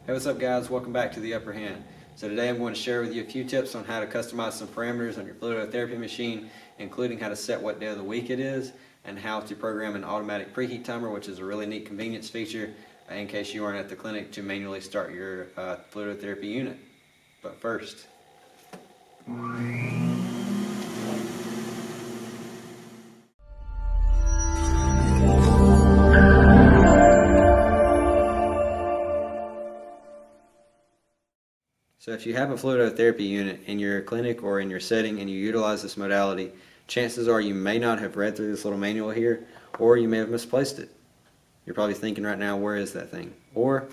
Hey, what's up guys? Welcome back to The Upper Hand. So today I'm going to share with you a few tips on how to customize some parameters on your Fluidotherapy machine, including how to set what day of the week it is and how to program an automatic preheat timer, which is a really neat convenience feature in case you aren't at the clinic to manually start your Fluidotherapy unit. But first, so if you have a Fluidotherapy unit in your clinic or in your setting and you utilize this modality, chances are you may not have read through this little manual here, or you may have misplaced it. You're probably thinking right now, where is that thing? Or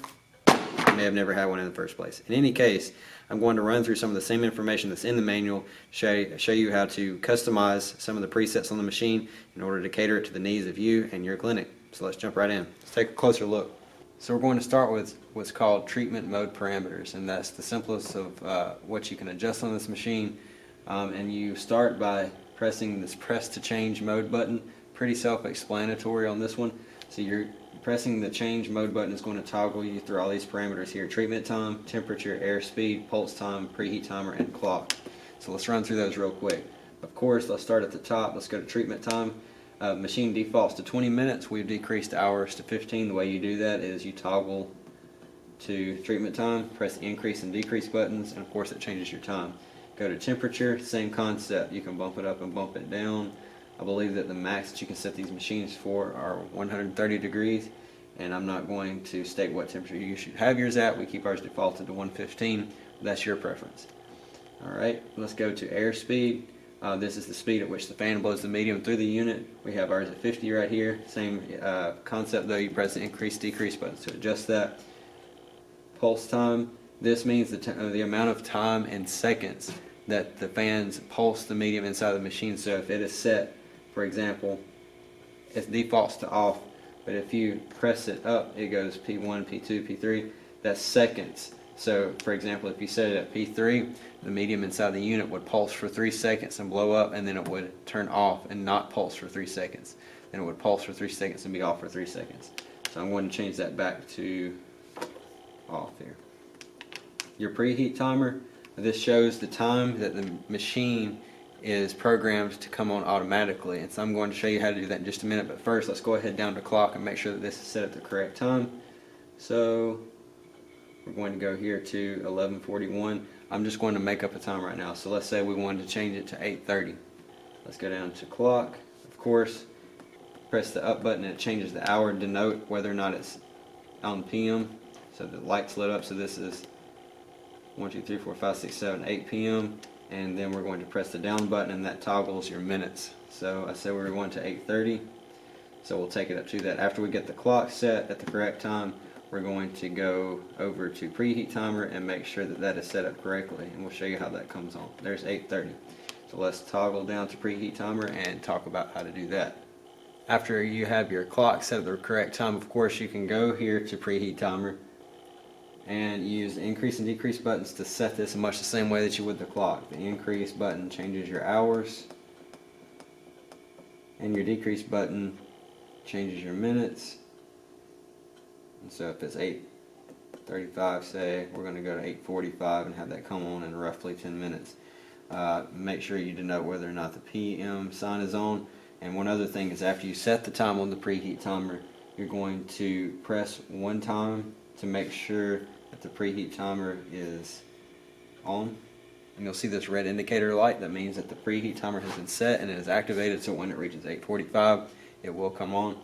you may have never had one in the first place. In any case, I'm going to run through some of the same information that's in the manual, show you how to customize some of the presets on the machine in order to cater it to the needs of you and your clinic. So let's jump right in. Let's take a closer look. So we're going to start with what's called treatment mode parameters, and that's the simplest of what you can adjust on this machine. And you start by pressing this press to change mode button. Pretty self-explanatory on this one. So you're pressing the change mode button is going to toggle you through all these parameters here: treatment time, temperature, airspeed, pulse time, preheat timer, and clock. So let's run through those real quick. Of course, let's start at the top. Let's go to treatment time. Machine defaults to 20 minutes. We've decreased hours to 15. The way you do that is you toggle to treatment time, press the increase and decrease buttons, and of course it changes your time. Go to temperature, same concept. You can bump it up and bump it down. I believe that the max that you can set these machines for are 130 degrees, and I'm not going to state what temperature you should have yours at. We keep ours defaulted to 115. That's your preference. Alright, let's go to airspeed. This is the speed at which the fan blows the medium through the unit. We have ours at 50 right here. Same concept though, you press the increase decrease buttons to adjust that. Pulse time, this means the amount of time in seconds that the fans pulse the medium inside the machine. So if it is set, for example, it defaults to off, but if you press it up, it goes P1, P2, P3. That's seconds. So for example, if you set it at P3, the medium inside the unit would pulse for 3 seconds and blow up, and then it would turn off and not pulse for 3 seconds. Then it would pulse for 3 seconds and be off for 3 seconds. So I'm going to change that back to off here. Your preheat timer, this shows the time that the machine is programmed to come on automatically, and so I'm going to show you how to do that in just a minute. But first, let's go ahead down to clock and make sure that this is set at the correct time. So we're going to go here to 11:41. I'm just going to make up a time right now. So let's say we wanted to change it to 8:30. Let's go down to clock. Of course, press the up button and it changes the hour to denote whether or not it's on PM. So the light's lit up. So this is 1, 2, 3, 4, 5, 6, 7, 8 PM. And then we're going to press the down button and that toggles your minutes. So I said we were going to 8:30. So we'll take it up to that. After we get the clock set at the correct time, we're going to go over to preheat timer and make sure that that is set up correctly, and we'll show you how that comes on. There's 8:30. So let's toggle down to preheat timer and talk about how to do that. After you have your clock set at the correct time, of course you can go here to preheat timer and use the increase and decrease buttons to set this in much the same way that you would the clock. The increase button changes your hours, and your decrease button changes your minutes. And so if it's 8:35, say, we're going to go to 8:45 and have that come on in roughly 10 minutes. Make sure you denote whether or not the PM sign is on. And one other thing is, after you set the time on the preheat timer, you're going to press one time to make sure that the preheat timer is on. And you'll see this red indicator light. That means that the preheat timer has been set and it is activated, so when it reaches 8:45, it will come on.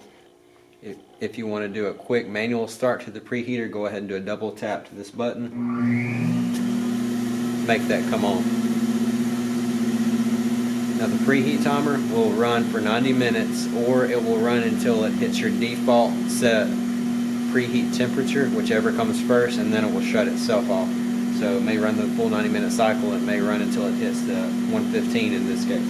If you want to do a quick manual start to the preheater, go ahead and do a double tap to this button. Make that come on. Now the preheat timer will run for 90 minutes, or it will run until it hits your default set preheat temperature, whichever comes first, and then it will shut itself off. So it may run the full 90-minute cycle. It may run until it hits the 115 in this case.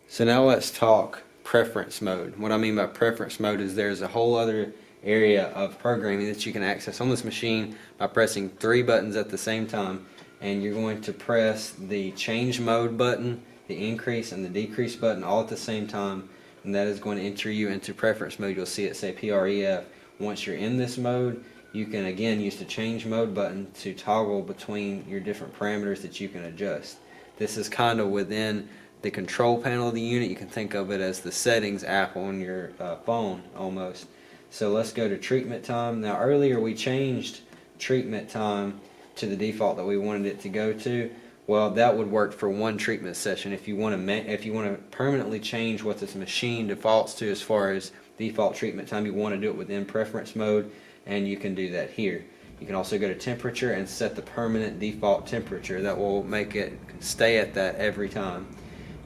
So now let's talk preference mode. What I mean by preference mode is there's a whole other area of programming that you can access on this machine by pressing 3 buttons at the same time, and you're going to press the change mode button, the increase and the decrease button all at the same time, and that is going to enter you into preference mode. You'll see it say PREF. Once you're in this mode, you can again use the change mode button to toggle between your different parameters that you can adjust. This is kind of within the control panel of the unit. You can think of it as the settings app on your phone almost. So let's go to treatment time. Now earlier we changed treatment time to the default that we wanted it to go to. Well, that would work for one treatment session. If you want to permanently change what this machine defaults to as far as default treatment time, you want to do it within preference mode, and you can do that here. You can also go to temperature and set the permanent default temperature. That will make it stay at that every time.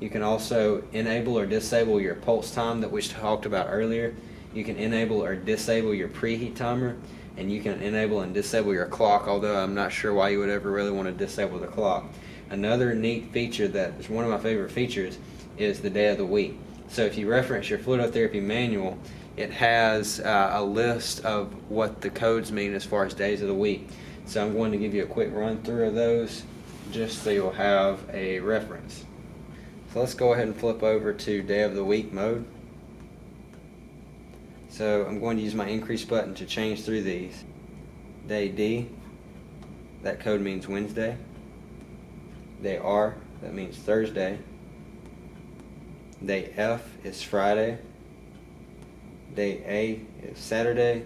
You can also enable or disable your pulse time that we talked about earlier. You can enable or disable your preheat timer, and you can enable and disable your clock, although I'm not sure why you would ever really want to disable the clock. Another neat feature that is one of my favorite features is the day of the week. So if you reference your Fluidotherapy manual, it has a list of what the codes mean as far as days of the week. So I'm going to give you a quick run through of those just so you'll have a reference. So let's go ahead and flip over to day of the week mode. So I'm going to use my increase button to change through these. Day D, that code means Wednesday. Day R, that means Thursday. Day F is Friday. Day A is Saturday.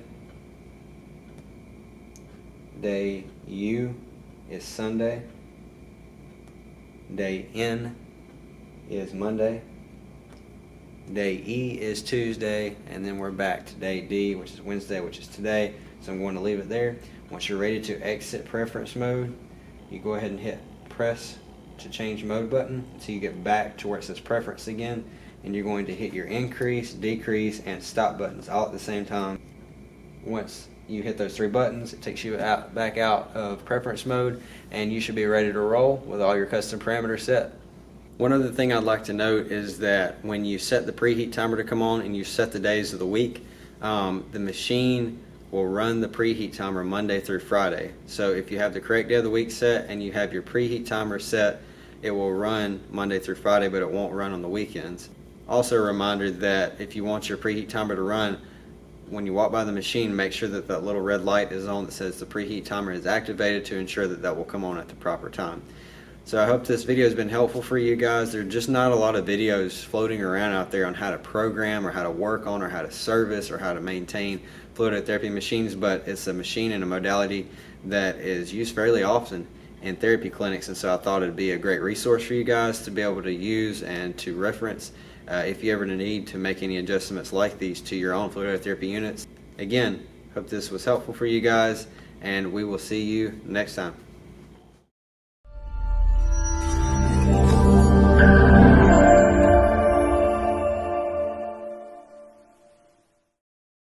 Day U is Sunday. Day N is Monday. Day E is Tuesday, and then we're back to day D, which is Wednesday, which is today. So I'm going to leave it there. Once you're ready to exit preference mode, you go ahead and hit press to change mode button until you get back to where it says preference again, and you're going to hit your increase, decrease, and stop buttons all at the same time. Once you hit those three buttons, it takes you back out of preference mode, and you should be ready to roll with all your custom parameters set. One other thing I'd like to note is that when you set the preheat timer to come on and you set the days of the week, the machine will run the preheat timer Monday through Friday. So if you have the correct day of the week set and you have your preheat timer set, it will run Monday through Friday, but it won't run on the weekends. Also a reminder that if you want your preheat timer to run, when you walk by the machine, make sure that that little red light is on that says the preheat timer is activated to ensure that that will come on at the proper time. So I hope this video has been helpful for you guys. There are just not a lot of videos floating around out there on how to program or how to work on or how to service or how to maintain Fluidotherapy machines, but it's a machine and a modality that is used fairly often in therapy clinics, and so I thought it'd be a great resource for you guys to be able to use and to reference if you ever need to make any adjustments like these to your own Fluidotherapy units. Again, hope this was helpful for you guys, and we will see you next time.